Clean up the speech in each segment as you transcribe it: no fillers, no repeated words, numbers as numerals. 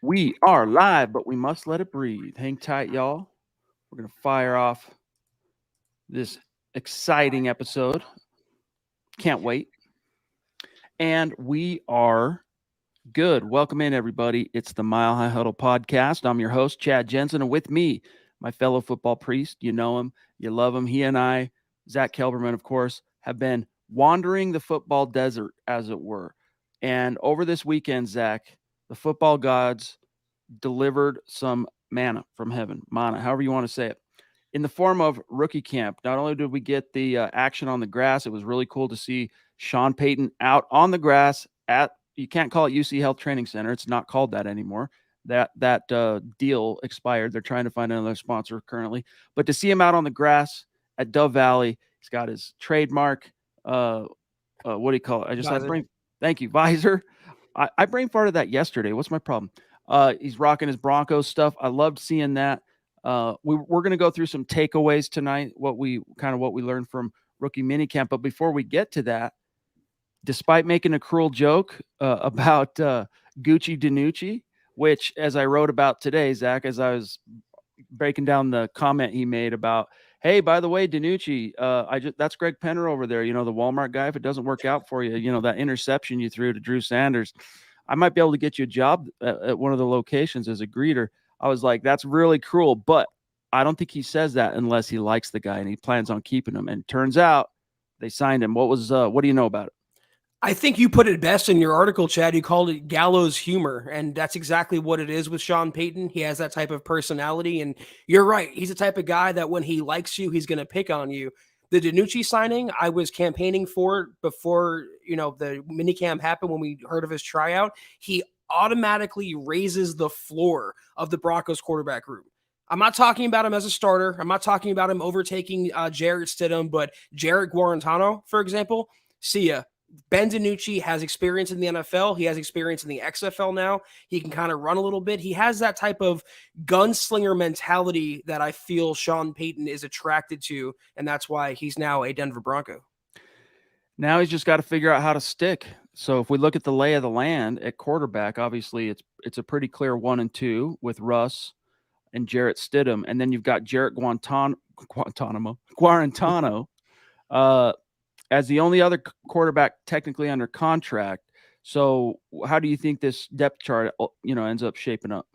We are live, but we must let it breathe. Hang tight, y'all. We're going to fire off this exciting episode. Can't wait. And we are good. Welcome in, everybody. It's the Mile High Huddle podcast. I'm your host, Chad Jensen, and with me, my fellow football priest. You know him, you love him. He and I, Zack Kelberman, of course, have been wandering the football desert, as it were. And over this weekend, Zack, the football gods delivered some manna from heaven, mana, however you want to say it, in the form of rookie camp. Not only did we get the action on the grass, it was really cool to see Sean Payton out on the grass at, you can't call it UC Health Training Center. It's not called that anymore. That deal expired. They're trying to find another sponsor currently. But to see him out on the grass at Dove Valley, he's got his trademark, what do you call it? Thank you, visor. I brain farted that yesterday. What's my problem? He's rocking his Broncos stuff. I loved seeing that. We're going to go through some takeaways tonight, what we learned from rookie minicamp. But before we get to that, despite making a cruel joke about Gucci Danucci, which, as I wrote about today, Zach, as I was breaking down the comment he made about, hey, by the way, Danucci, that's Greg Penner over there, the Walmart guy. If it doesn't work out for you, that interception you threw to Drew Sanders, I might be able to get you a job at one of the locations as a greeter. I was like, that's really cruel, but I don't think he says that unless he likes the guy and he plans on keeping him. And turns out they signed him. What do you know about it? I think you put it best in your article, Chad. You called it gallows humor, and that's exactly what it is with Sean Payton. He has that type of personality, and you're right. He's the type of guy that when he likes you, he's going to pick on you. The Danucci signing, I was campaigning for it before, the minicamp happened when we heard of his tryout. He automatically raises the floor of the Broncos quarterback room. I'm not talking about him as a starter. I'm not talking about him overtaking Jarrett Stidham, but Jarrett Guarantano, for example, see ya. Ben DiNucci has experience in the NFL. He has experience in the XFL now. He can kind of run a little bit. He has that type of gunslinger mentality that I feel Sean Payton is attracted to, and that's why he's now a Denver Bronco. Now he's just got to figure out how to stick. So if we look at the lay of the land at quarterback, obviously it's a pretty clear 1 and 2 with Russ and Jarrett Stidham, and then you've got Jarrett Guarantano as the only other quarterback technically under contract. So how do you think this depth chart, ends up shaping up?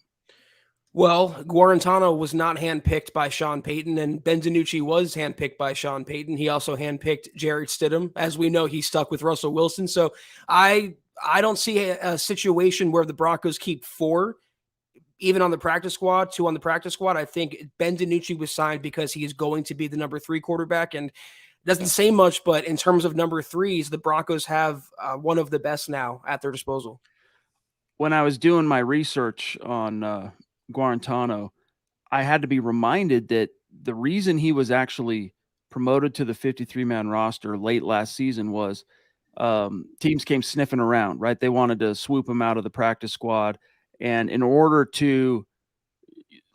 Well, Guarantano was not handpicked by Sean Payton, and Ben DiNucci was handpicked by Sean Payton. He also handpicked Jarrett Stidham. As we know, he's stuck with Russell Wilson. So I don't see a situation where the Broncos keep 4, even on the practice squad, 2 on the practice squad. I think Ben DiNucci was signed because he is going to be the number 3 quarterback, and doesn't say much, but in terms of number 3s, the Broncos have one of the best now at their disposal. When I was doing my research on Guarantano, I had to be reminded that the reason he was actually promoted to the 53-man roster late last season was teams came sniffing around, right? They wanted to swoop him out of the practice squad. And in order to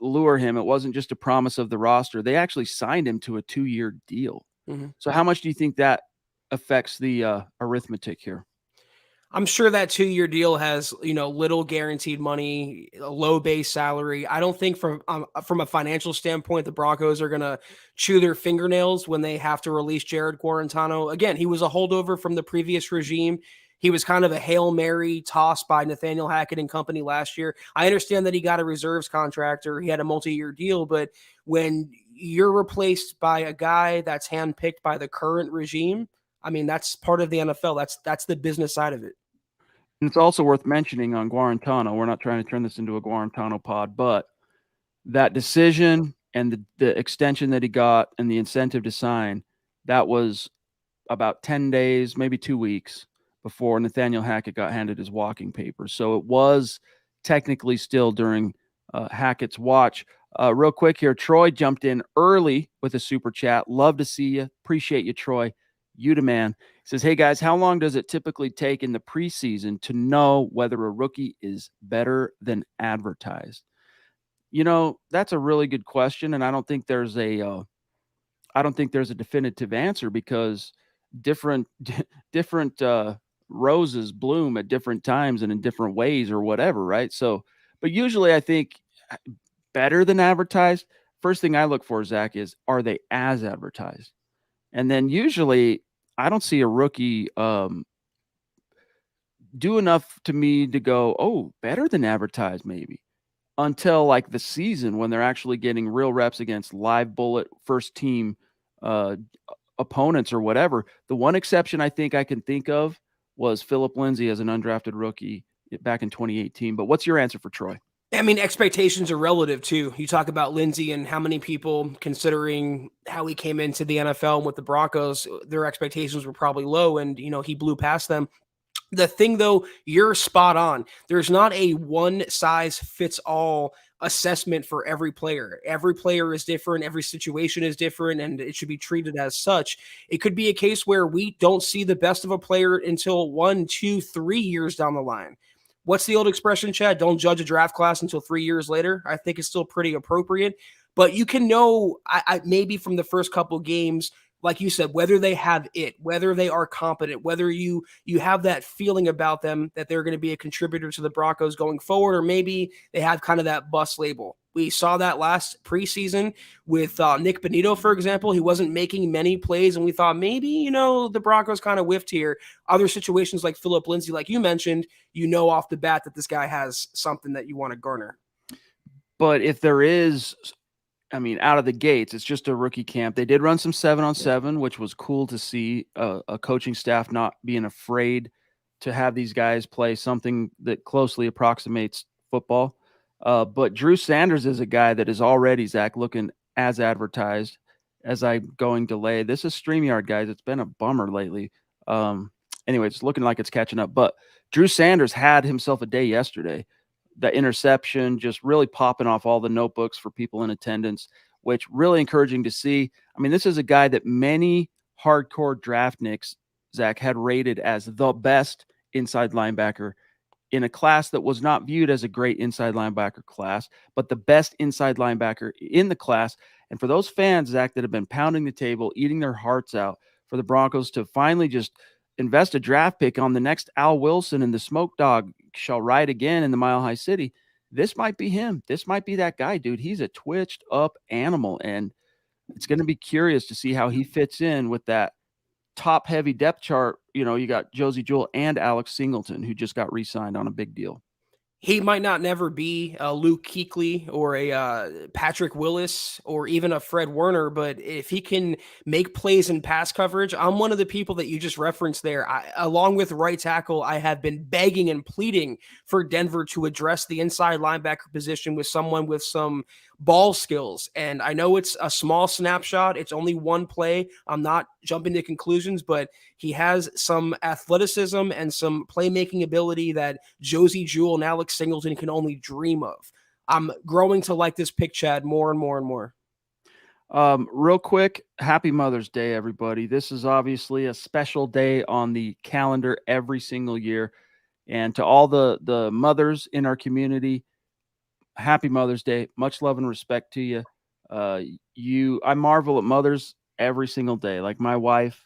lure him, it wasn't just a promise of the roster. They actually signed him to a 2-year deal. Mm-hmm. So how much do you think that affects the arithmetic here? I'm sure that 2-year deal has, little guaranteed money, a low base salary. I don't think from a financial standpoint, the Broncos are going to chew their fingernails when they have to release Jarrett Guarantano. Again, he was a holdover from the previous regime. He was kind of a Hail Mary toss by Nathaniel Hackett and company last year. I understand that he got a reserves contract or he had a multi-year deal, but when you're replaced by a guy that's handpicked by the current regime, I mean, that's part of the NFL. That's the business side of it. And it's also worth mentioning on Guarantano, we're not trying to turn this into a Guarantano pod, but that decision and the extension that he got and the incentive to sign, that was about 10 days, maybe 2 weeks before Nathaniel Hackett got handed his walking papers. So it was technically still during Hackett's watch. Real quick here, Troy jumped in early with a super chat. Love to see you. Appreciate you, Troy. You the man. He says, hey, guys, how long does it typically take in the preseason to know whether a rookie is better than advertised? That's a really good question, and I don't think there's a definitive answer because different roses bloom at different times and in different ways or whatever, right? So, But usually I think better than advertised. First thing I look for, Zach, is are they as advertised? And then usually I don't see a rookie do enough to me to go, oh, better than advertised, maybe until like the season when they're actually getting real reps against live bullet first team uh, opponents or whatever. The one exception I think I can think of was Philip Lindsay as an undrafted rookie back in 2018. But what's your answer for Troy? I mean, expectations are relative too. You talk about Lindsey and how many people, considering how he came into the NFL and with the Broncos, their expectations were probably low, and he blew past them. The thing, though, you're spot on. There's not a one size fits all assessment for every player. Every player is different. Every situation is different, and it should be treated as such. It could be a case where we don't see the best of a player until 1, 2, 3 years down the line. What's the old expression, Chad? Don't judge a draft class until 3 years later. I think it's still pretty appropriate. But you can know, maybe from the first couple games, like you said, whether they have it, whether they are competent, whether you have that feeling about them that they're going to be a contributor to the Broncos going forward, or maybe they have kind of that bust label. We saw that last preseason with Nick Bonito, for example. He wasn't making many plays, and we thought maybe, the Broncos kind of whiffed here. Other situations like Philip Lindsay, like you mentioned, off the bat that this guy has something that you want to garner. But if there is, I mean, out of the gates, it's just a rookie camp. They did run some 7-on-7, which was cool to see a coaching staff not being afraid to have these guys play something that closely approximates football. But Drew Sanders is a guy that is already, Zach, looking as advertised as I'm going delay. This is StreamYard, guys. It's been a bummer lately. Anyway, it's looking like it's catching up. But Drew Sanders had himself a day yesterday. The interception, just really popping off all the notebooks for people in attendance, which really encouraging to see. I mean, this is a guy that many hardcore draftniks, Zach, had rated as the best inside linebacker in a class that was not viewed as a great inside linebacker class, but the best inside linebacker in the class. And for those fans, Zach, that have been pounding the table, eating their hearts out for the Broncos to finally just invest a draft pick on the next Al Wilson and the Smoke Dog shall ride again in the Mile High City. This might be him. This might be that guy, dude. He's a twitched up animal, and it's going to be curious to see how he fits in with that top heavy depth chart. You got Josie Jewell and Alex Singleton, who just got re-signed on a big deal. He might not never be a Luke Kuechly or a Patrick Willis or even a Fred Warner, but if he can make plays in pass coverage, I'm one of the people that you just referenced there. Along with right tackle, I have been begging and pleading for Denver to address the inside linebacker position with someone with some ball skills. And I know it's a small snapshot. It's only one play. I'm not jumping to conclusions, but he has some athleticism and some playmaking ability that Josie Jewell and Alex Singleton can only dream of. I'm growing to like this pick, Chad, more and more and more. Real quick, happy Mother's Day, everybody. This is obviously a special day on the calendar every single year. And to all the mothers in our community, happy Mother's Day. Much love and respect to you. I marvel at mothers every single day. Like my wife,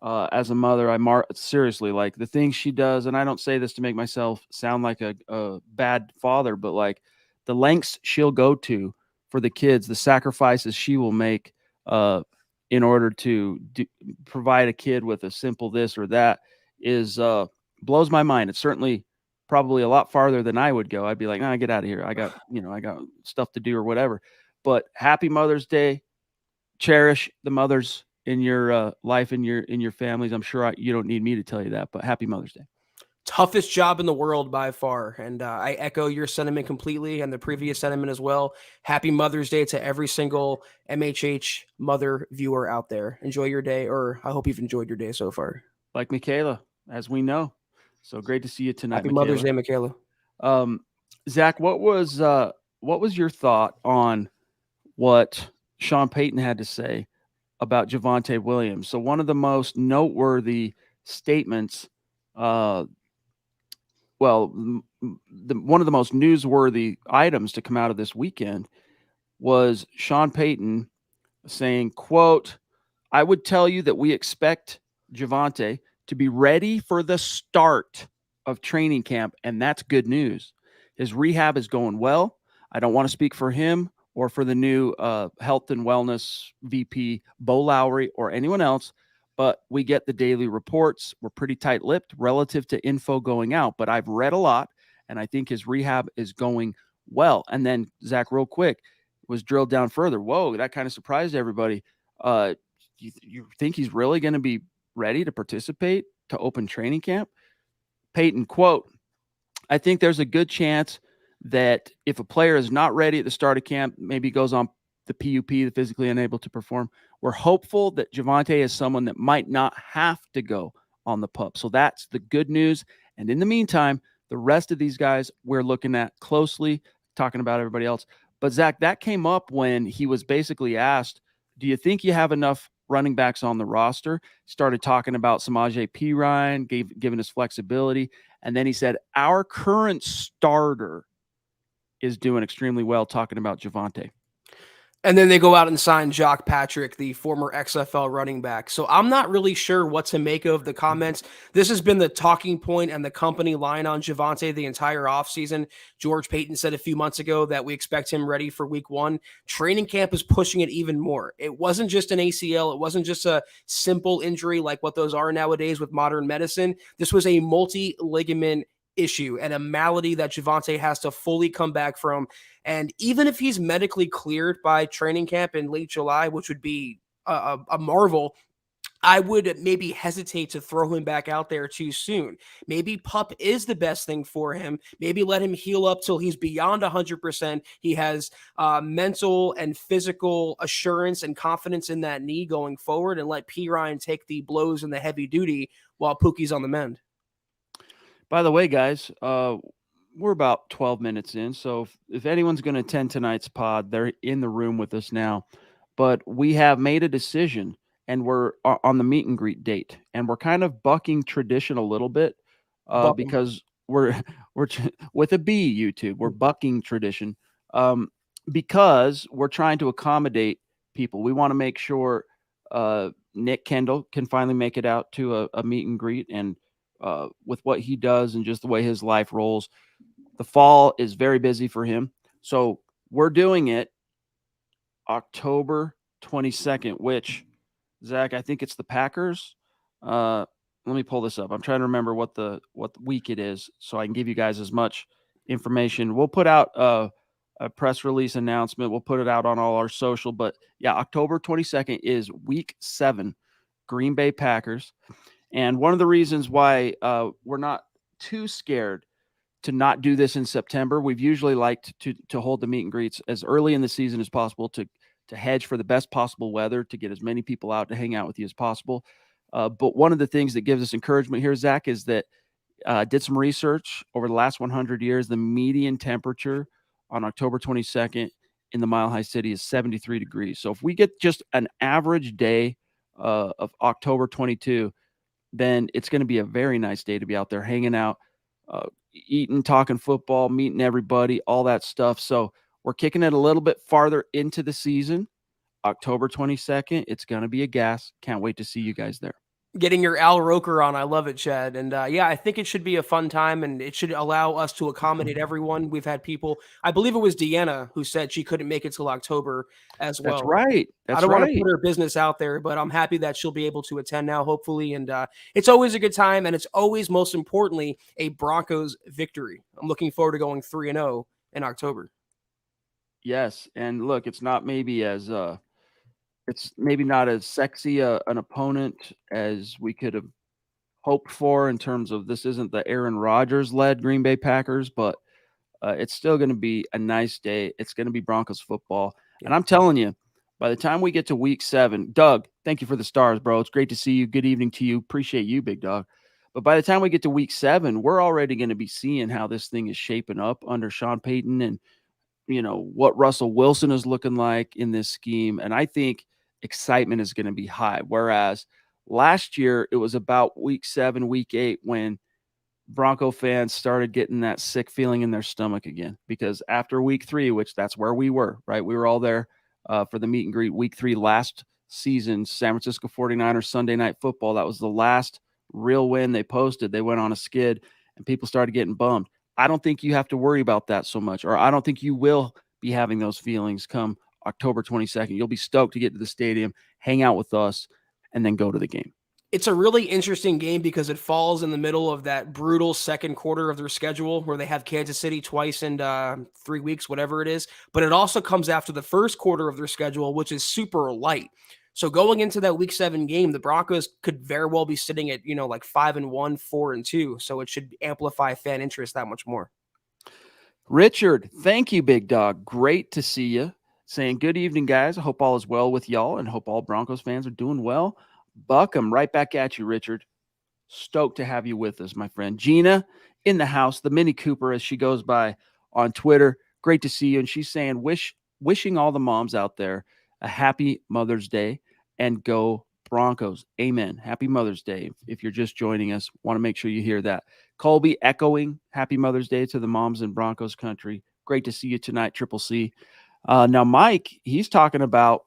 as a mother, seriously, like the things she does. And I don't say this to make myself sound like a bad father, but like the lengths she'll go to for the kids, the sacrifices she will make, in order to provide a kid with a simple this or that is, blows my mind. It's certainly probably a lot farther than I would go. I'd be like, nah, get out of here. I got stuff to do or whatever. But happy Mother's Day. Cherish the mothers in your life and in your families. I'm sure you don't need me to tell you that, but happy Mother's Day. Toughest job in the world by far. And I echo your sentiment completely and the previous sentiment as well. Happy Mother's Day to every single MHH mother viewer out there. Enjoy your day, or I hope you've enjoyed your day so far. Like Michaela, as we know. So great to see you tonight. Happy Michaela. Mother's Day, Michaela. Zach, what was your thought on what Sean Payton had to say about Javonte Williams? So one of the most noteworthy statements, one of the most newsworthy items to come out of this weekend was Sean Payton saying, quote, "I would tell you that we expect Javonte to be ready for the start of training camp, and that's good news." His rehab is going well. I don't want to speak for him or for the new health and wellness VP, Bo Lowry, or anyone else, but we get the daily reports. We're pretty tight-lipped relative to info going out, but I've read a lot, and I think his rehab is going well. And then, Zach, real quick, was drilled down further. Whoa, that kind of surprised everybody. You think he's really going to be ready to participate to open training camp? Peyton, quote, I think there's a good chance that if a player is not ready at the start of camp, maybe goes on the PUP, the physically unable to perform, we're hopeful that Javonte is someone that might not have to go on the PUP. So that's the good news. And in the meantime, the rest of these guys we're looking at closely, talking about everybody else. But Zach, that came up when he was basically asked, do you think you have enough running backs on the roster? Started talking about Samaje Perine, giving us flexibility. And then he said, our current starter is doing extremely well, talking about Javonte. And then they go out and sign Jock Patrick, the former XFL running back. So I'm not really sure what to make of the comments. This has been the talking point and the company line on Javonte the entire offseason. George Payton said a few months ago that we expect him ready for week 1. Training camp is pushing it even more. It wasn't just an ACL. It wasn't just a simple injury like what those are nowadays with modern medicine. This was a multi-ligament issue and a malady that Javonte has to fully come back from. And even if he's medically cleared by training camp in late July, which would be a marvel, I would maybe hesitate to throw him back out there too soon. Maybe PUP is the best thing for him. Maybe let him heal up till he's beyond 100%. He has mental and physical assurance and confidence in that knee going forward, and let P. Ryan take the blows and the heavy duty while Pookie's on the mend. By the way, guys, we're about 12 minutes in. So if anyone's going to attend tonight's pod, they're in the room with us now. But we have made a decision, and we're on the meet and greet date. And we're kind of bucking tradition a little bit because we're with a B, YouTube. We're bucking tradition because we're trying to accommodate people. We want to make sure Nick Kendall can finally make it out to a meet and greet. And with what he does and just the way his life rolls, the fall is very busy for him. So we're doing it October 22nd, which, Zach, I think it's the Packers. Let me pull this up. I'm trying to remember what week it is so I can give you guys as much information. We'll put out a press release announcement. We'll put it out on all our social. But yeah, October 22nd is week 7, Green Bay Packers. And one of the reasons why we're not too scared to not do this in September, we've usually liked to hold the meet and greets as early in the season as possible to hedge for the best possible weather, to get as many people out to hang out with you as possible. But one of the things that gives us encouragement here, Zach, is that did some research over the last 100 years. The median temperature on October 22nd in the Mile High City is 73 degrees. So if we get just an average day of October 22, then it's going to be a very nice day to be out there hanging out, eating, talking football, meeting everybody, all that stuff. So we're kicking it a little bit farther into the season. October 22nd, it's going to be a gas. Can't wait to see you guys there. Getting your Al Roker on. I love it, Chad. And yeah, I think it should be a fun time, and it should allow us to accommodate everyone. We've had people, I believe it was Deanna, who said she couldn't make it till October as well. That's right. I don't want to put her business out there, but I'm happy that she'll be able to attend now, hopefully. And it's always a good time, and it's always, most importantly, a Broncos victory. I'm looking forward to going 3-0 in October. Yes, and look, it's not maybe as it's maybe not as sexy an opponent as we could have hoped for in terms of this isn't the Aaron Rodgers-led Green Bay Packers, but it's still going to be a nice day. It's going to be Broncos football. Yeah. And I'm telling you, by the time we get to week 7, Doug, thank you for the stars, bro. It's great to see you. Good evening to you. Appreciate you, big dog. But by the time we get to week 7, we're already going to be seeing how this thing is shaping up under Sean Payton and, you know, what Russell Wilson is looking like in this scheme. And I think excitement is going to be high. Whereas last year, it was about week 7, week 8 when Bronco fans started getting that sick feeling in their stomach again. Because after week 3, which that's where we were, right? We were all there for the meet and greet week 3 last season, San Francisco 49ers Sunday Night Football. That was the last real win they posted. They went on a skid and people started getting bummed. I don't think you have to worry about that so much, or I don't think you will be having those feelings come October 22nd. You'll be stoked to get to the stadium, hang out with us, and then go to the game. It's a really interesting game because it falls in the middle of that brutal second quarter of their schedule where they have Kansas City twice in 3 weeks, whatever it is. But it also comes after the first quarter of their schedule, which is super light. So going into that week 7 game, the Broncos could very well be sitting at, like 5-1, 4-2. So it should amplify fan interest that much more. Richard, thank you, big dog. Great to see you. Saying good evening, guys. I hope all is well with y'all and hope all Broncos fans are doing well. Buck, I'm right back at you, Richard. Stoked to have you with us, my friend. Gina in the house, the Mini Cooper, as she goes by on Twitter. Great to see you. And she's saying, wishing all the moms out there a happy Mother's Day and go Broncos. Amen. Happy Mother's Day. If you're just joining us, want to make sure you hear that. Colby echoing happy Mother's Day to the moms in Broncos country. Great to see you tonight, Triple C. Now, Mike, he's talking about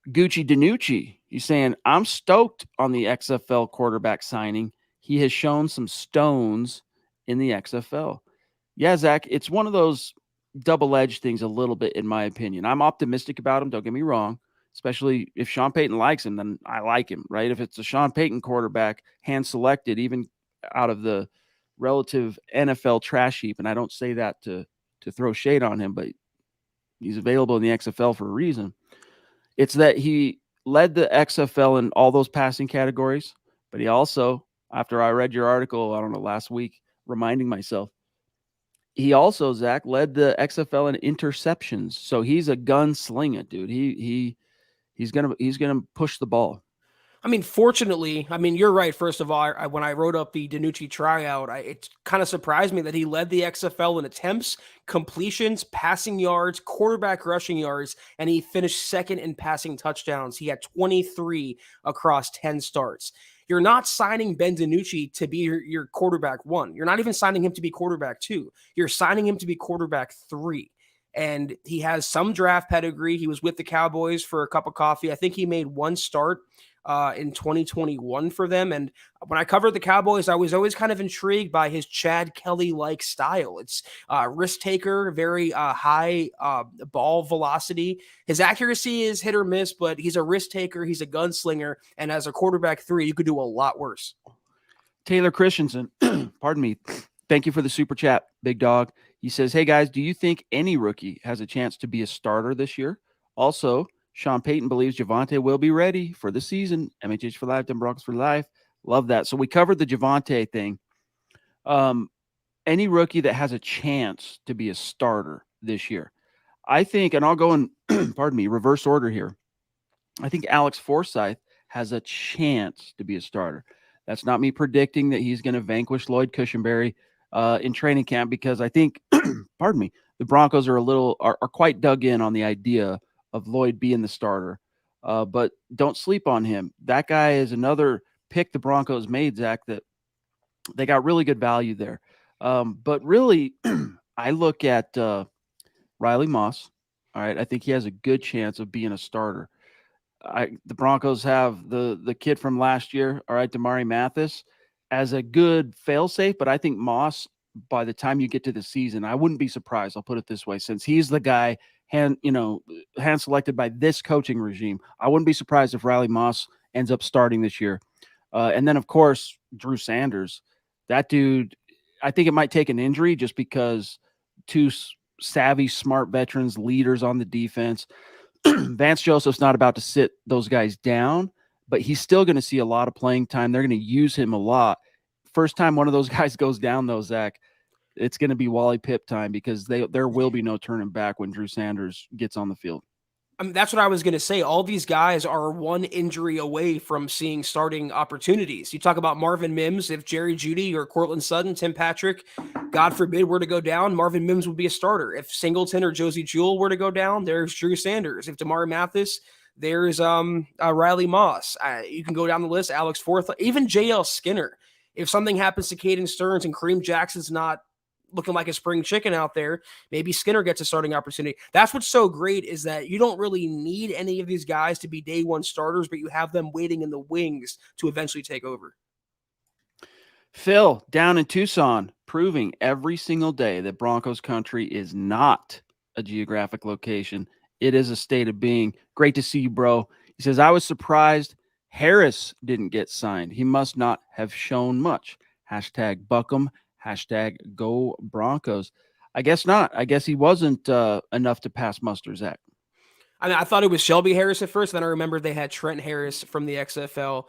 Gucci DiNucci. He's saying, I'm stoked on the XFL quarterback signing. He has shown some stones in the XFL. Yeah, Zach, it's one of those double-edged things a little bit, in my opinion. I'm optimistic about him, don't get me wrong, especially if Sean Payton likes him, then I like him, right? If it's a Sean Payton quarterback, hand-selected, even out of the relative NFL trash heap, and I don't say that to throw shade on him, but he's available in the XFL for a reason. It's that he led the XFL in all those passing categories, but he also, after I read your article, I don't know, last week, reminding myself, he also, Zach, led the XFL in interceptions. So he's a gunslinger, dude. He's gonna push the ball. I mean, fortunately, you're right. First of all, when I wrote up the DiNucci tryout, it kind of surprised me that he led the XFL in attempts, completions, passing yards, quarterback rushing yards, and he finished second in passing touchdowns. He had 23 across 10 starts. You're not signing Ben DiNucci to be your quarterback 1. You're not even signing him to be quarterback 2. You're signing him to be quarterback 3. And he has some draft pedigree. He was with the Cowboys for a cup of coffee. I think he made one start in 2021 for them. And when I covered the Cowboys, I was always kind of intrigued by his Chad Kelly-like style. It's risk taker, very high ball velocity. His accuracy is hit or miss, but he's a risk taker. He's a gunslinger. And as a quarterback 3, you could do a lot worse. Taylor Christensen, pardon me. Thank you for the super chat, big dog. He says, hey guys, do you think any rookie has a chance to be a starter this year? Also, Sean Payton believes Javonte will be ready for the season. MHH for life, Denver Broncos for life. Love that. So we covered the Javonte thing. Any rookie that has a chance to be a starter this year, I think, and I'll go in, pardon me, reverse order here. I think Alex Forsythe has a chance to be a starter. That's not me predicting that he's going to vanquish Lloyd Cushenberry in training camp, because I think, pardon me, the Broncos are quite dug in on the idea of Lloyd being the starter. But don't sleep on him. That guy is another pick the Broncos made, Zach, that they got really good value there. But really, I look at Riley Moss. All right, I think he has a good chance of being a starter. The Broncos have the kid from last year, all right, Damari Mathis, as a good fail-safe, but I think Moss, by the time you get to the season, I wouldn't be surprised, I'll put it this way, since he's the guy hand selected by this coaching regime, I wouldn't be surprised if Riley Moss ends up starting this year. And then, of course, Drew Sanders. That dude, I think it might take an injury just because two savvy, smart veterans, leaders on the defense. Vance Joseph's not about to sit those guys down, but he's still going to see a lot of playing time. They're going to use him a lot. First time one of those guys goes down, though, Zach, it's going to be Wally Pipp time, because there will be no turning back when Drew Sanders gets on the field. That's what I was going to say. All these guys are one injury away from seeing starting opportunities. You talk about Marvin Mims. If Jerry Jeudy or Cortland Sutton, Tim Patrick, God forbid, were to go down, Marvin Mims would be a starter. If Singleton or Josie Jewell were to go down, there's Drew Sanders. If Damari Mathis, there's Riley Moss. You can go down the list. Alex Forsythe, even J.L. Skinner. If something happens to Caden Stearns and Kareem Jackson's not looking like a spring chicken out there, maybe Skinner gets a starting opportunity. That's what's so great, is that you don't really need any of these guys to be day one starters, but you have them waiting in the wings to eventually take over. Phil, down in Tucson, proving every single day that Broncos country is not a geographic location. It is a state of being. Great to see you, bro. He says, I was surprised Harris didn't get signed. He must not have shown much. Hashtag Buckham. Hashtag Go Broncos. I guess not. I guess he wasn't enough to pass muster, Zach. I mean, I thought it was Shelby Harris at first. Then I remembered they had Trent Harris from the XFL.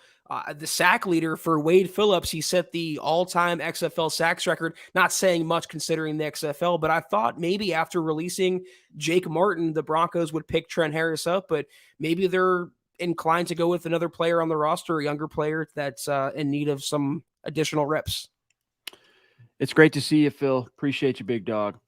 The sack leader for Wade Phillips, he set the all-time XFL sacks record. Not saying much considering the XFL, but I thought maybe after releasing Jake Martin, the Broncos would pick Trent Harris up, but maybe they're inclined to go with another player on the roster, a younger player that's in need of some additional reps. It's great to see you, Phil. Appreciate you, big dog.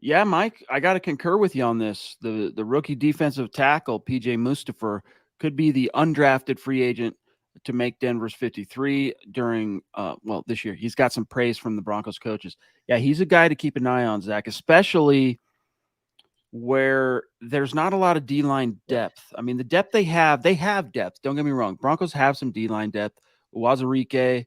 Yeah, Mike, I got to concur with you on this. The rookie defensive tackle, PJ Mustapher, could be the undrafted free agent to make Denver's 53 during, this year. He's got some praise from the Broncos coaches. Yeah, he's a guy to keep an eye on, Zach, especially where there's not a lot of D-line depth. I mean, the depth they have depth. Don't get me wrong. Broncos have some D-line depth. Wazarike,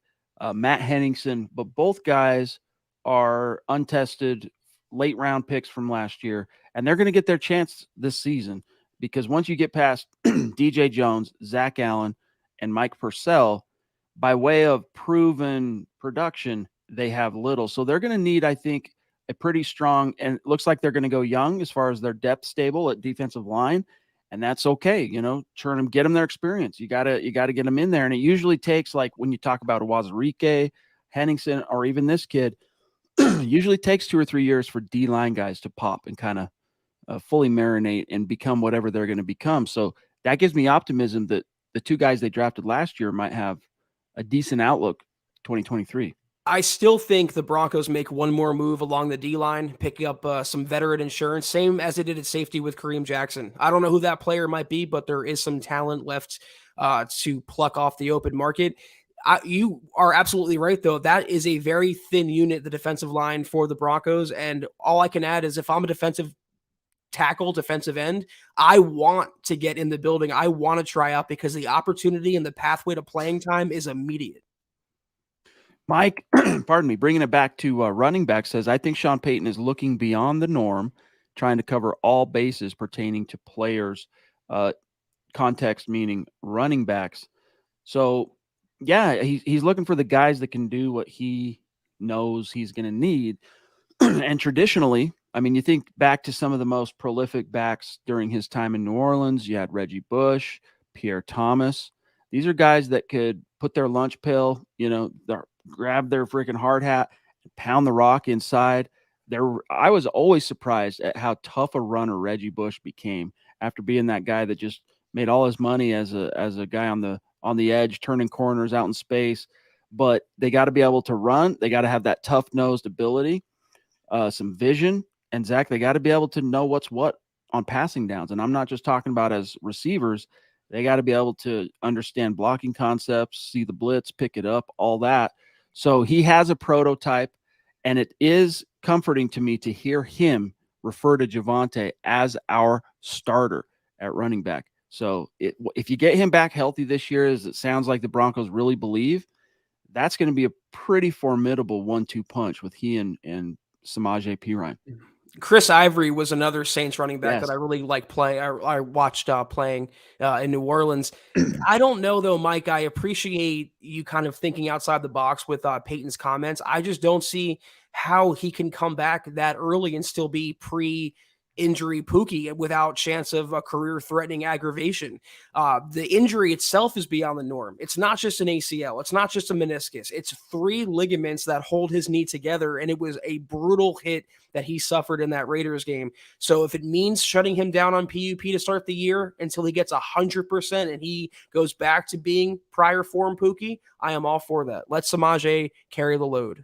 Matt Henningsen, but both guys are untested late round picks from last year, and they're going to get their chance this season because once you get past DJ Jones, Zach Allen, and Mike Purcell, by way of proven production, they have little. So they're going to need, I think, a pretty strong, and it looks like they're going to go young as far as their depth stable at defensive line, and that's okay. You know, churn them, get them their experience. You gotta get them in there, and it usually takes, like when you talk about Wazarike, Henningsen, or even this kid, usually takes 2 or 3 years for D-line guys to pop and kind of fully marinate and become whatever they're going to become. So that gives me optimism that the two guys they drafted last year might have a decent outlook 2023. I still think the Broncos make one more move along the D-line, picking up some veteran insurance, same as they did at safety with Kareem Jackson. I don't know who that player might be, but there is some talent left to pluck off the open market. You are absolutely right, though. That is a very thin unit, the defensive line for the Broncos. And all I can add is if I'm a defensive tackle, defensive end, I want to get in the building. I want to try out because the opportunity and the pathway to playing time is immediate. Mike, pardon me, bringing it back to running back says, I think Sean Payton is looking beyond the norm, trying to cover all bases pertaining to players, context meaning running backs. So, yeah, he's looking for the guys that can do what he knows he's going to need. And traditionally, I mean, you think back to some of the most prolific backs during his time in New Orleans. You had Reggie Bush, Pierre Thomas. These are guys that could put their lunch pill, grab their freaking hard hat and pound the rock inside. I was always surprised at how tough a runner Reggie Bush became after being that guy that just made all his money as a guy on the edge, turning corners out in space. But they got to be able to run. They got to have that tough-nosed ability, some vision. And, Zach, they got to be able to know what's what on passing downs. And I'm not just talking about as receivers. They got to be able to understand blocking concepts, see the blitz, pick it up, all that. So he has a prototype, and it is comforting to me to hear him refer to Javonte as our starter at running back. So if you get him back healthy this year, as it sounds like the Broncos really believe, that's going to be a pretty formidable 1-2 punch with he and Samaje Perine. Chris Ivory was another Saints running back Yes. that I really like play. I watched playing in New Orleans. I don't know though, Mike. I appreciate you kind of thinking outside the box with Peyton's comments. I just don't see how he can come back that early and still be pre-injury Pookie without chance of a career-threatening aggravation. The injury itself is beyond the norm. It's not just an ACL. It's not just a meniscus. It's 3 ligaments that hold his knee together, and it was a brutal hit that he suffered in that Raiders game. So if it means shutting him down on PUP to start the year until he gets 100% and he goes back to being prior form Pookie, I am all for that. Let Samaje carry the load.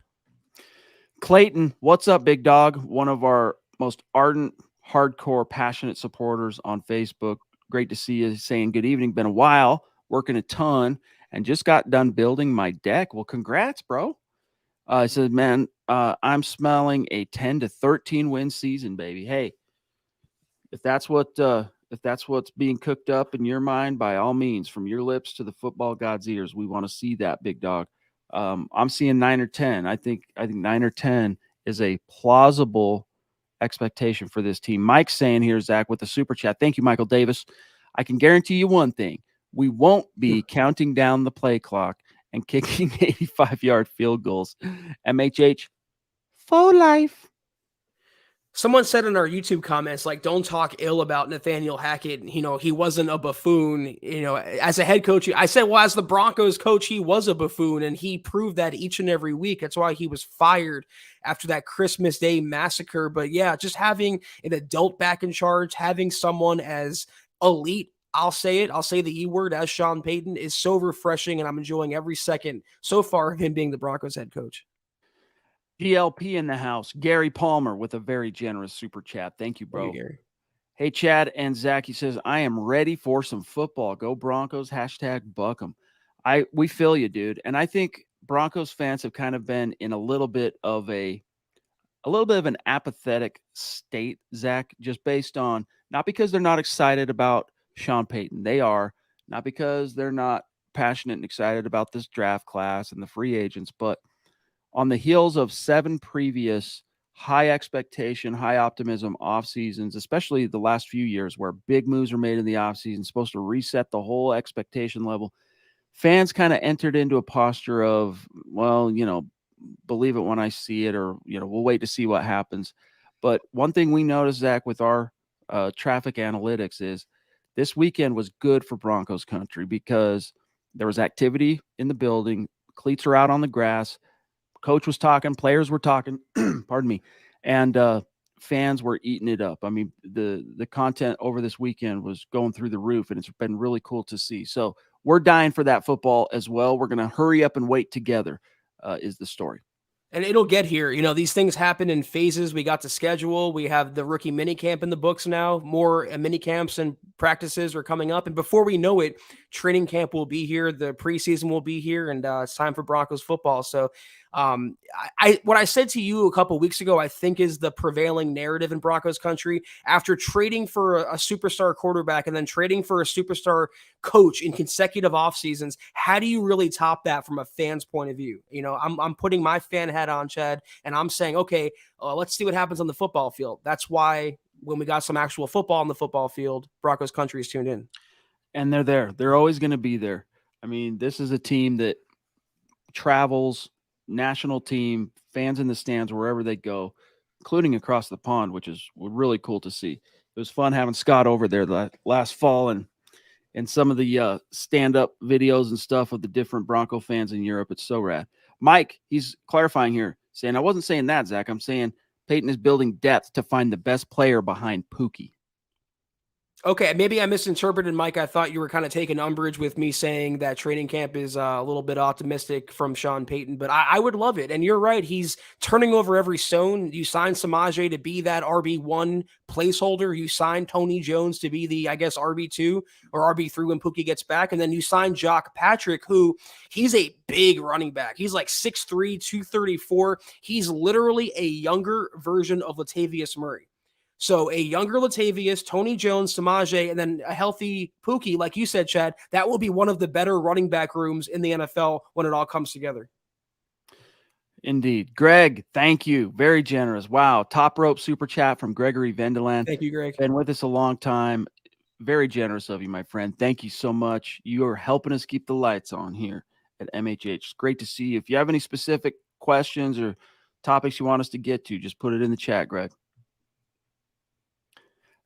Clayton, what's up, big dog? One of our most ardent, hardcore, passionate supporters on Facebook. Great to see you, saying good evening. Been a while, working a ton, and just got done building my deck. Well, congrats, bro. I said, man, I'm smelling a 10 to 13 win season, baby. Hey, if that's what if that's what's being cooked up in your mind, by all means, from your lips to the football god's ears, we want to see that, big dog. I'm seeing 9 or 10. I think 9 or 10 is a plausible expectation for this team. Mike's saying here, Zach, with the super chat. Thank you, Michael Davis. I can guarantee you one thing: we won't be counting down the play clock and kicking 85-yard field goals. MHH for life. Someone said in our YouTube comments, like, don't talk ill about Nathaniel Hackett. He wasn't a buffoon. As a head coach, I said, well, as the Broncos coach, he was a buffoon, and he proved that each and every week. That's why he was fired after that Christmas Day massacre. But yeah, just having an adult back in charge, having someone as elite, I'll say the E word, as Sean Payton, is so refreshing, and I'm enjoying every second so far of him being the Broncos head coach. GLP in the house. Gary Palmer with a very generous super chat. Thank you, bro. Thank you, Gary. Hey, Chad and Zach, he says, I am ready for some football. Go Broncos, #Buck'em. We feel you, dude. And I think Broncos fans have kind of been in a little bit of an apathetic state, Zach, just based on, not because they're not excited about Sean Payton. They are. Not because they're not passionate and excited about this draft class and the free agents, but on the heels of 7 previous high expectation, high optimism off seasons, especially the last few years where big moves are made in the off season, supposed to reset the whole expectation level, fans kind of entered into a posture of, well, believe it when I see it, or, we'll wait to see what happens. But one thing we noticed, Zach, with our traffic analytics is this weekend was good for Broncos country because there was activity in the building. Cleats are out on the grass. Coach was talking, players were talking, pardon me, and fans were eating it up. I mean, the content over this weekend was going through the roof, and it's been really cool to see. So we're dying for that football as well. We're going to hurry up and wait together, is the story. And it'll get here. These things happen in phases. We got the schedule. We have the rookie minicamp in the books now. More minicamps and practices are coming up. And before we know it, training camp will be here. The preseason will be here. And it's time for Broncos football. So what I said to you a couple weeks ago, I think is the prevailing narrative in Broncos country. After trading for a superstar quarterback and then trading for a superstar coach in consecutive off seasons, how do you really top that from a fan's point of view? I'm putting my fan hat on, Chad, and I'm saying, okay, let's see what happens on the football field. That's why when we got some actual football on the football field, Broncos country is tuned in. And they're there. They're always going to be there. I mean, this is a team that travels, national team, fans in the stands wherever they go, including across the pond, which is really cool to see. It was fun having Scott over there last fall, and some of the stand-up videos and stuff of the different Bronco fans in Europe. It's so rad. Mike, he's clarifying here, saying, I wasn't saying that, Zach. I'm saying Peyton is building depth to find the best player behind Pookie. Okay, maybe I misinterpreted, Mike. I thought you were kind of taking umbrage with me saying that training camp is a little bit optimistic from Sean Payton, but I would love it. And you're right. He's turning over every stone. You signed Samaje to be that RB1 placeholder. You signed Tony Jones to be the, I guess, RB2 or RB3 when Pookie gets back. And then you signed Jock Patrick, who he's a big running back. He's like 6'3", 234. He's literally a younger version of Latavius Murray. So a younger Latavius, Tony Jones, Samaje, and then a healthy Pookie, like you said, Chad, that will be one of the better running back rooms in the NFL when it all comes together. Indeed. Greg, thank you. Very generous. Wow. Top rope super chat from Gregory Vendeland. Thank you, Greg. Been with us a long time. Very generous of you, my friend. Thank you so much. You are helping us keep the lights on here at MHH. It's great to see you. If you have any specific questions or topics you want us to get to, just put it in the chat, Greg.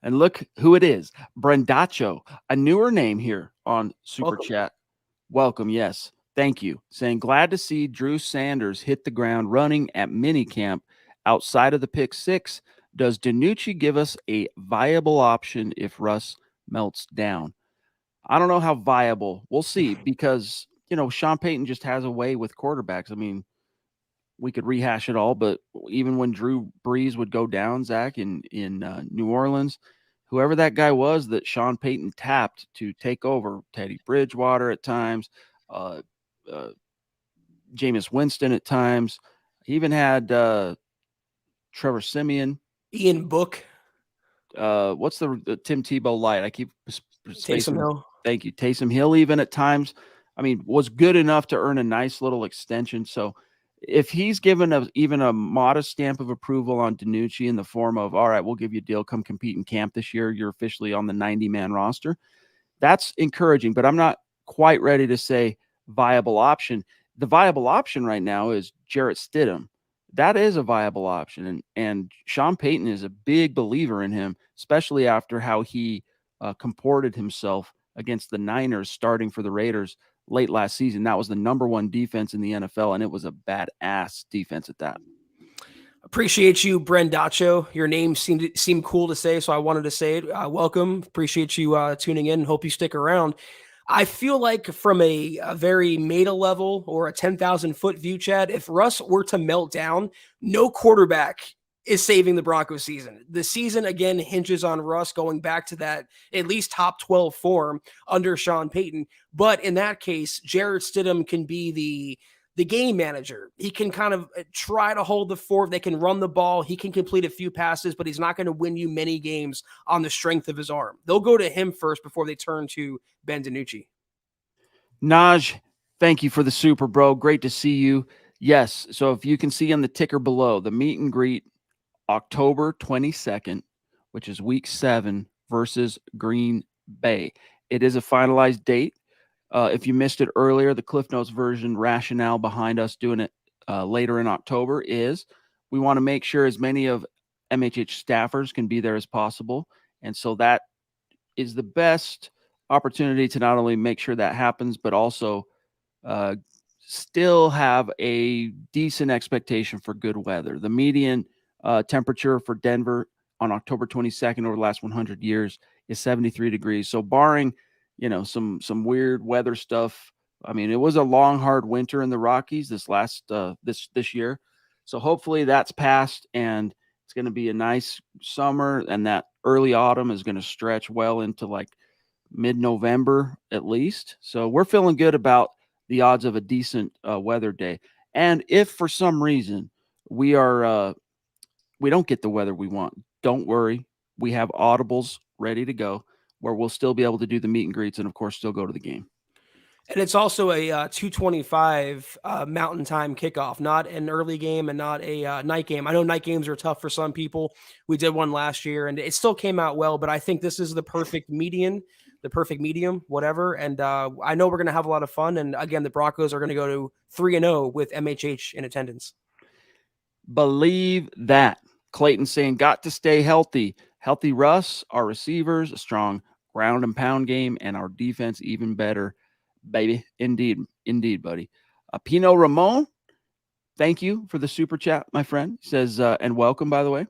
And look who it is. Brendacho, a newer name here on Super Chat. Welcome, yes. Thank you. Saying, glad to see Drew Sanders hit the ground running at minicamp outside of the pick 6. Does DiNucci give us a viable option if Russ melts down? I don't know how viable. We'll see, because, Sean Payton just has a way with quarterbacks. I mean, we could rehash it all, but even when Drew Brees would go down, Zach, in New Orleans, whoever that guy was that Sean Payton tapped to take over, Teddy Bridgewater at times, Jameis Winston at times, he even had Trevor Siemian. Ian Book. what's the Tim Tebow light? I keep Taysom spacing. Hill. Thank you. Taysom Hill, even at times, I mean, was good enough to earn a nice little extension. So if he's given even a modest stamp of approval on DiNucci in the form of, all right, we'll give you a deal, come compete in camp this year, you're officially on the 90-man roster, that's encouraging. But I'm not quite ready to say viable option. The viable option right now is Jarrett Stidham. That is a viable option. And Sean Payton is a big believer in him, especially after how he comported himself against the Niners starting for the Raiders late last season. That was the number one defense in the NFL, and it was a badass defense at that. Appreciate you, Brendacho. Your name seemed cool to say, so I wanted to say it. Welcome. Appreciate you tuning in. Hope you stick around. I feel like from a very meta level or a 10,000-foot view, Chad, if Russ were to melt down, no quarterback is saving the Broncos season. The season, again, hinges on Russ going back to that at least top 12 form under Sean Payton. But in that case, Jarrett Stidham can be the game manager. He can kind of try to hold the fort. They can run the ball. He can complete a few passes, but he's not going to win you many games on the strength of his arm. They'll go to him first before they turn to Ben DiNucci. Naj, thank you for the super, bro. Great to see you. Yes. So if you can see on the ticker below, the meet and greet October 22nd, which is week 7 versus Green Bay. It is a finalized date. If you missed it earlier, the Cliff Notes version rationale behind us doing it later in October is we want to make sure as many of MHH staffers can be there as possible. And so that is the best opportunity to not only make sure that happens, but also still have a decent expectation for good weather. The median temperature for Denver on October 22nd over the last 100 years is 73 degrees. So barring, some weird weather stuff. I mean, it was a long, hard winter in the Rockies this year. So hopefully that's passed and it's going to be a nice summer, and that early autumn is going to stretch well into like mid-November at least. So we're feeling good about the odds of a decent weather day. And if for some reason we don't get the weather we want, don't worry. We have audibles ready to go where we'll still be able to do the meet and greets and, of course, still go to the game. And it's also a 2:25 Mountain Time kickoff, not an early game and not a night game. I know night games are tough for some people. We did one last year, and it still came out well. But I think this is the perfect medium, whatever. And I know we're going to have a lot of fun. And again, the Broncos are going to go to 3-0 with MHH in attendance. Believe that. Clayton saying, got to stay healthy. Healthy Russ, our receivers, a strong ground and pound game, and our defense even better. Baby, indeed, buddy. Pino Ramon, thank you for the super chat, my friend. Says, and welcome, by the way.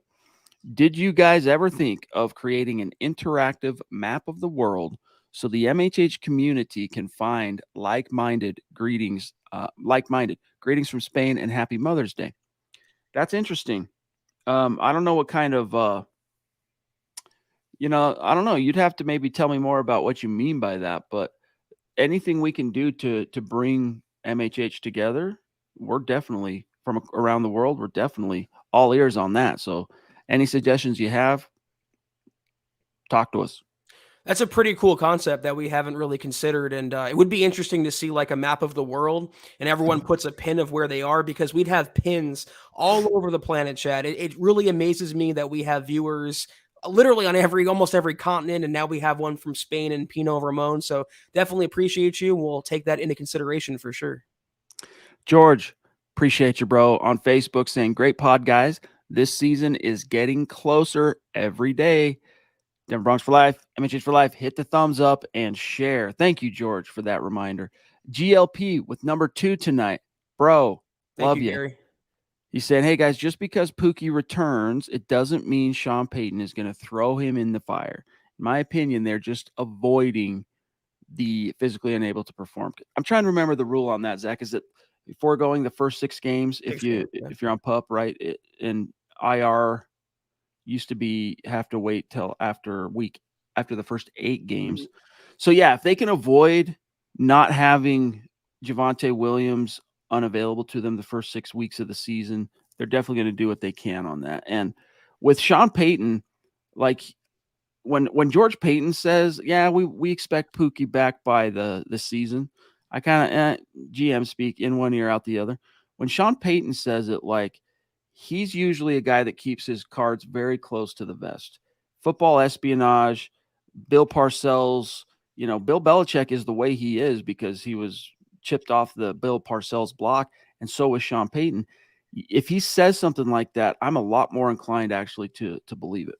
Did you guys ever think of creating an interactive map of the world so the MHH community can find like-minded greetings from Spain and Happy Mother's Day? That's interesting. I don't know what kind of, I don't know. You'd have to maybe tell me more about what you mean by that, but anything we can do to bring MHH together, we're definitely from around the world. We're definitely all ears on that. So any suggestions you have, talk to us. That's a pretty cool concept that we haven't really considered. And it would be interesting to see like a map of the world and everyone puts a pin of where they are, because we'd have pins all over the planet, Chad. It really amazes me that we have viewers literally on almost every continent. And now we have one from Spain and Pino Ramon. So definitely appreciate you. We'll take that into consideration for sure. George, appreciate you, bro, on Facebook saying, great pod, guys. This season is getting closer every day. Denver Broncos for life, MHH for life. Hit the thumbs up and share. Thank you, George, for that reminder. GLP with number 2 tonight. Bro, love you. Gary. He said, hey, guys, just because Pookie returns, it doesn't mean Sean Payton is going to throw him in the fire. In my opinion, they're just avoiding the physically unable to perform. I'm trying to remember the rule on that, Zach. Is it foregoing the first 6 games if you're on PUP, right? In IR used to have to wait till after the first 8 games. Mm-hmm. So yeah, if they can avoid not having Javonte Williams unavailable to them the first 6 weeks of the season, they're definitely going to do what they can on that. And with Sean Payton, like when George Payton says, "Yeah, we expect Pookie back by the season," I kind of GM speak in one ear out the other. When Sean Payton says it, like he's usually a guy that keeps his cards very close to the vest. Football espionage, Bill Parcells. Bill Belichick is the way he is because he was chipped off the Bill Parcells block, and so was Sean Payton. If he says something like that, I'm a lot more inclined actually to believe it.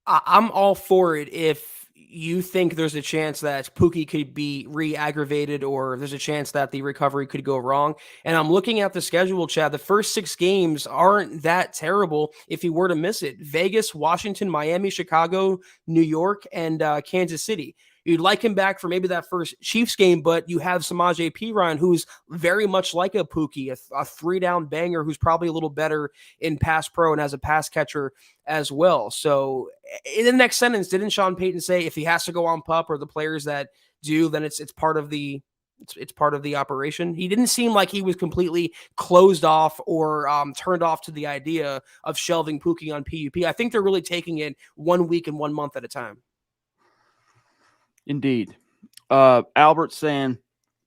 I'm all for it if you think there's a chance that Pookie could be re-aggravated or there's a chance that the recovery could go wrong. And I'm looking at the schedule, Chad. The first 6 games aren't that terrible if he were to miss it. Vegas, Washington, Miami, Chicago, New York, and Kansas City. You'd like him back for maybe that first Chiefs game, but you have Samaje Perine, who's very much like a Pookie, a 3-down banger who's probably a little better in pass pro and as a pass catcher as well. So in the next sentence, didn't Sean Payton say if he has to go on pup or the players that do, then it's part of the it's part of the operation? He didn't seem like he was completely closed off or turned off to the idea of shelving Pookie on PUP. I think they're really taking it 1 week and 1 month at a time. Indeed. Albert saying,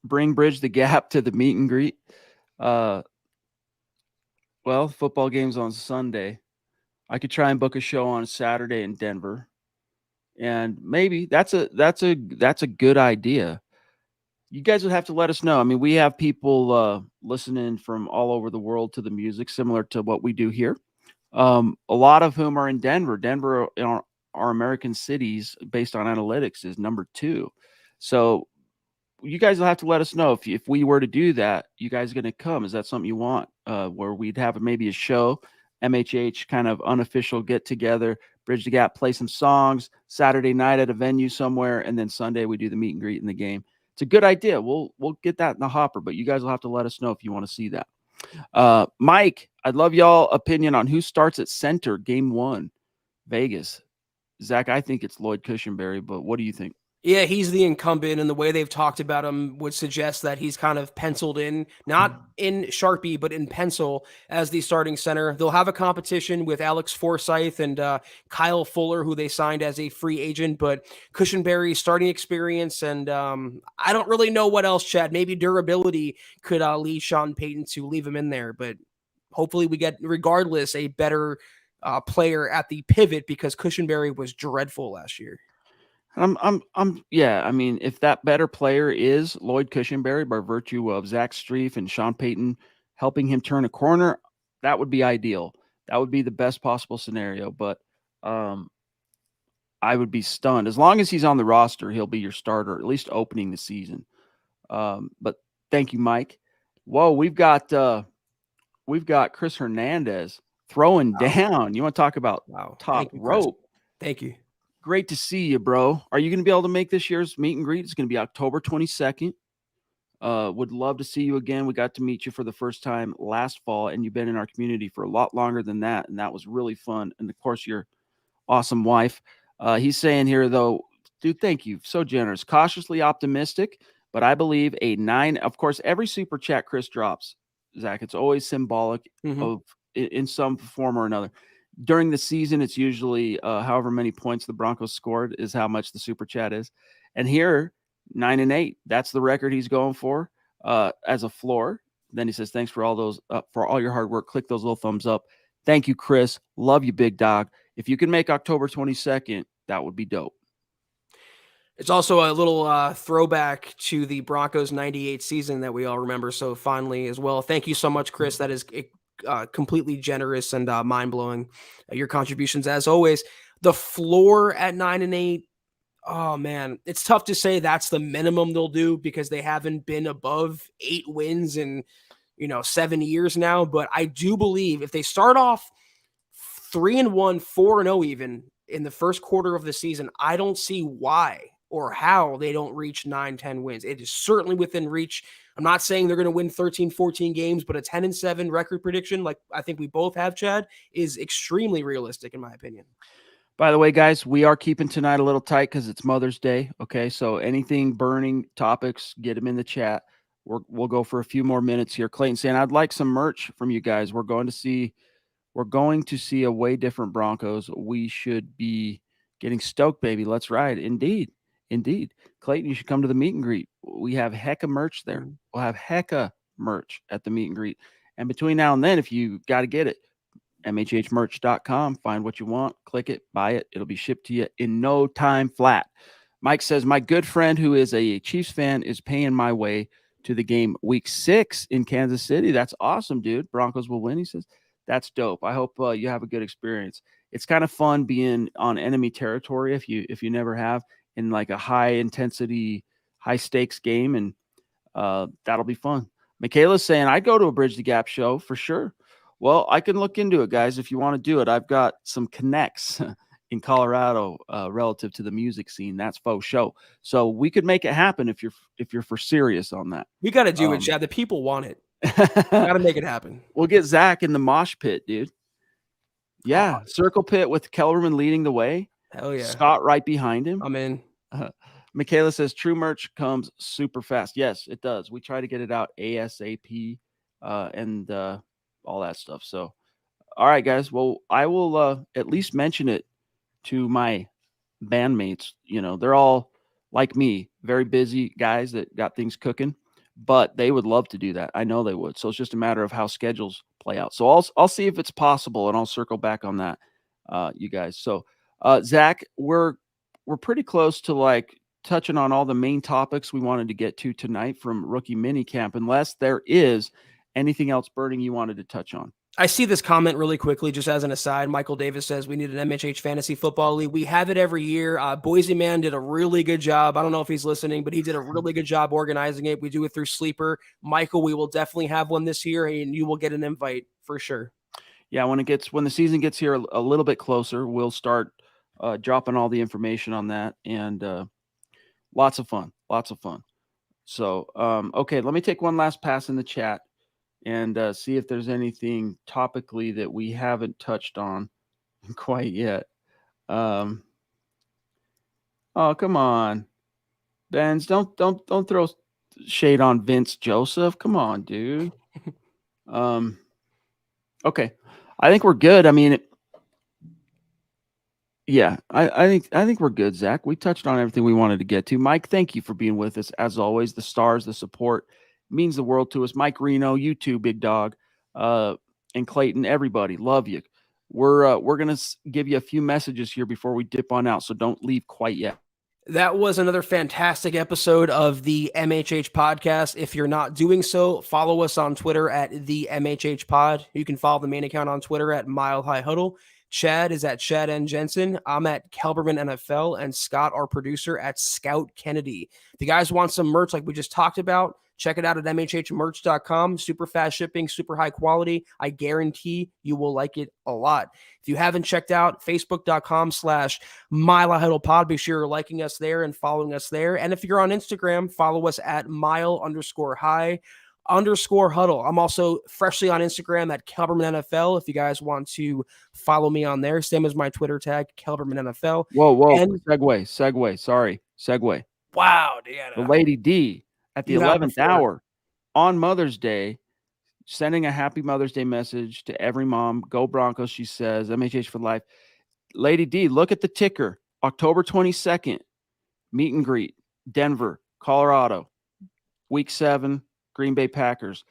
bridge the gap to the meet and greet. Well, football game's on Sunday. I could try and book a show on Saturday in Denver, and maybe that's a good idea. You guys would have to let us know. I mean, we have people listening from all over the world to the music, similar to what we do here. A lot of whom are in Denver. Denver, our American cities, based on analytics, is number 2. So you guys will have to let us know if we were to do that. You guys are going to come? Is that something you want? Where we'd have maybe a show, MHH kind of unofficial get together, bridge the gap, play some songs Saturday night at a venue somewhere, and then Sunday we do the meet and greet in the game. It's a good idea. We'll get that in the hopper, but you guys will have to let us know if you want to see that. Mike, I'd love y'all opinion on who starts at center game 1, Vegas. Zach, I think it's Lloyd Cushenberry, but what do you think? Yeah, he's the incumbent, and the way they've talked about him would suggest that he's kind of penciled in, not in Sharpie, but in pencil as the starting center. They'll have a competition with Alex Forsyth and Kyle Fuller, who they signed as a free agent, but Cushenberry's starting experience, and I don't really know what else, Chad. Maybe durability could lead Sean Payton to leave him in there, but hopefully we get, regardless, a better player at the pivot because Cushenberry was dreadful last year. Yeah. I mean, if that better player is Lloyd Cushenberry by virtue of Zach Strief and Sean Payton helping him turn a corner, that would be ideal. That would be the best possible scenario. But I would be stunned. As long as he's on the roster, he'll be your starter, at least opening the season. But thank you, Mike. Whoa, we've got Chris Hernandez throwing down. You want to talk about top rope? Thank you. Great to see you, bro. Are you going to be able to make this year's meet and greet? It's going to be October 22nd. Would love to see you again. We got to meet you for the first time last fall, and you've been in our community for a lot longer than that, and that was really fun. And, of course, your awesome wife. He's saying here, though, dude, thank you. So generous. Cautiously optimistic, but I believe a 9. Of course, every super chat Chris drops, Zach, it's always symbolic of in some form or another. During the season, it's usually however many points the Broncos scored is how much the super chat is. And here, 9-8, that's the record he's going for as a floor. Then he says, thanks for all those, for all your hard work. Click those little thumbs up. Thank you, Chris. Love you, big dog. If you can make October 22nd, that would be dope. It's also a little throwback to the Broncos 98 season that we all remember so fondly as well. Thank you so much, Chris. That is completely generous and mind-blowing. Your contributions, as always. The floor at 9-8, oh man, it's tough to say that's the minimum they'll do because they haven't been above 8 wins in 7 years now. But I do believe if they start off 3-1, 4-0 even in the first quarter of the season, I don't see why or how they don't reach 9-10 wins. It is certainly within reach. I'm not saying they're going to win 13, 14 games, but a 10-7 record prediction, like I think we both have, Chad, is extremely realistic in my opinion. By the way, guys, we are keeping tonight a little tight because it's Mother's Day. Okay, so anything burning topics, get them in the chat. We'll go for a few more minutes here. Clayton saying, I'd like some merch from you guys. We're going to see a way different Broncos. We should be Getting stoked, baby. Let's ride. Indeed. Indeed. Clayton, you should come to the meet and greet. We have hecka merch there. Mm. We'll have hecka merch at the meet and greet. And between now and then, if you got to get it, mhhmerch.com, find what you want, click it, buy it. It'll be shipped to you in no time flat. Mike says, my good friend who is a Chiefs fan is paying my way to the game week 6 in Kansas City. That's awesome, dude. Broncos will win, he says. That's dope. I hope you have a good experience. It's kind of fun being on enemy territory if you never have, in like a high intensity, high stakes game, and that'll be fun. Michaela's saying I'd go to a Bridge the Gap show for sure. Well, I can look into it, guys, if you want to do it. I've got some connects in Colorado relative to the music scene. That's faux show. So we could make it happen if you're for serious on that. We got to do it, Chad. The people want it. Got to make it happen. We'll get Zach in the mosh pit, dude. Yeah, circle pit with Kelberman leading the way. Hell yeah. Scott right behind him. I'm in. Michaela says true merch comes super fast. Yes, it does. We try to get it out ASAP and all that stuff. So, all right, guys. Well, I will at least mention it to my bandmates. You know, they're all like me, very busy guys that got things cooking, but they would love to do that. I know they would. So it's just a matter of how schedules play out. So I'll see if it's possible, and I'll circle back on that, you guys. So Zach, we're pretty close to like touching on all the main topics we wanted to get to tonight from rookie minicamp, unless there is anything else burning you wanted to touch on. I see this comment really quickly, just as an aside. Michael Davis says we need an MHH Fantasy Football League. We have it every year. Boise Man did a really good job. I don't know if he's listening, but he did a really good job organizing it. We do it through Sleeper. Michael, we will definitely have one this year, and you will get an invite for sure. Yeah, when the season gets here a little bit closer, we'll start dropping all the information on that, and lots of fun. So, okay, let me take one last pass in the chat and see if there's anything topically that we haven't touched on quite yet. Oh, come on, Benz, don't throw shade on Vince Joseph. Come on, dude. Okay, I think we're good. I mean, yeah, I think we're good, Zach. We touched on everything we wanted to get to. Mike, thank you for being with us as always. The stars, the support means the world to us. Mike Reno, you too, big dog, and Clayton, everybody, love you. We're gonna give you a few messages here before we dip on out, so don't leave quite yet. That was another fantastic episode of the MHH podcast. If you're not doing so, follow us on Twitter at the MHH pod. You can follow the main account on Twitter at Mile High Huddle. Chad is at Chad and Jensen. I'm at Kelberman NFL, and Scott, our producer, at Scout Kennedy. If you guys want some merch like we just talked about, check it out at mhhmerch.com. Super fast shipping, super high quality. I guarantee you will like it a lot. If you haven't checked out facebook.com/Mile Huddle Pod, be sure you're liking us there and following us there. And if you're on Instagram, follow us at Mile_High_Huddle. I'm also freshly on Instagram at Kelberman NFL. If you guys want to follow me on there, same as my Twitter tag, Kelberman NFL. Whoa. And segue. Sorry. Segue. Wow, Deanna. The Lady D at the 11th hour on Mother's Day, sending a happy Mother's Day message to every mom. Go Broncos, she says. MHH for life. Lady D, look at the ticker. October 22nd, meet and greet, Denver, Colorado, week 7, Green Bay Packers.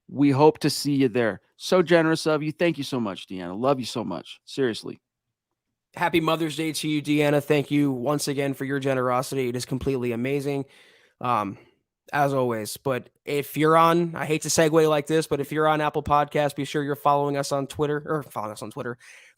We hope to see you there. So generous of you. Thank you so much, Deanna. Love you so much. Seriously. Happy Mother's Day to you, Deanna. Thank you once again for your generosity. It is completely amazing. As always. But if you're on, I hate to segue like this, but if you're on Apple Podcasts, be sure you're following us on Twitter.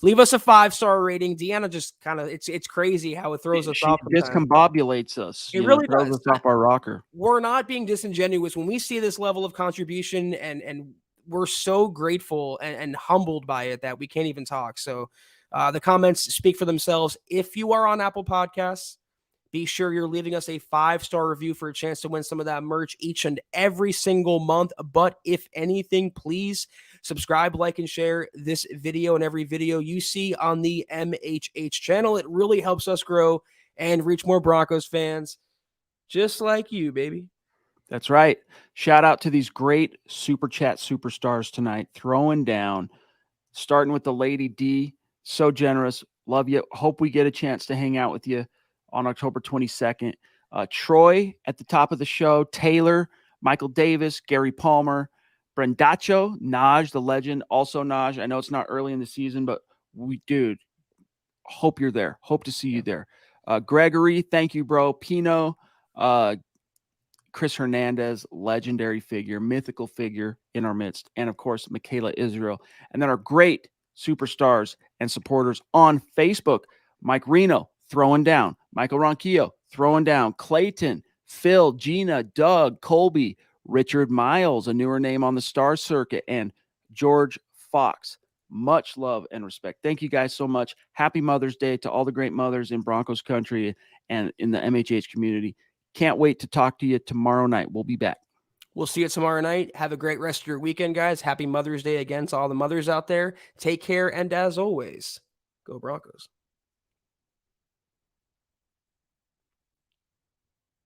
Leave us a 5-star rating. Deanna just kind of, it's crazy how it throws us off. It discombobulates us. It really throws us off our rocker. We're not being disingenuous when we see this level of contribution, and we're so grateful and humbled by it that we can't even talk. So the comments speak for themselves. If you are on Apple Podcasts, be sure you're leaving us a 5-star review for a chance to win some of that merch each and every single month. But if anything, please subscribe, like, and share this video and every video you see on the MHH channel. It really helps us grow and reach more Broncos fans just like you, baby. That's right. Shout out to these great Super Chat superstars tonight, throwing down, starting with the Lady D. So generous. Love you. Hope we get a chance to hang out with you on October 22nd. Troy at the top of the show, Taylor, Michael Davis, Gary Palmer, Brendacho, Naj, the legend. Also Naj. I know it's not early in the season, but dude, hope you're there. Hope to see you there. Gregory, thank you, bro. Pino, Chris Hernandez, legendary figure, mythical figure in our midst. And of course, Michaela Israel. And then our great superstars and supporters on Facebook. Mike Reno, throwing down. Michael Ronquillo, throwing down. Clayton, Phil, Gina, Doug, Colby, Richard Miles, a newer name on the Star Circuit, and George Fox. Much love and respect. Thank you guys so much. Happy Mother's Day to all the great mothers in Broncos country and in the MHH community. Can't wait to talk to you tomorrow night. We'll be back. We'll see you tomorrow night. Have a great rest of your weekend, guys. Happy Mother's Day again to all the mothers out there. Take care, and as always, go Broncos.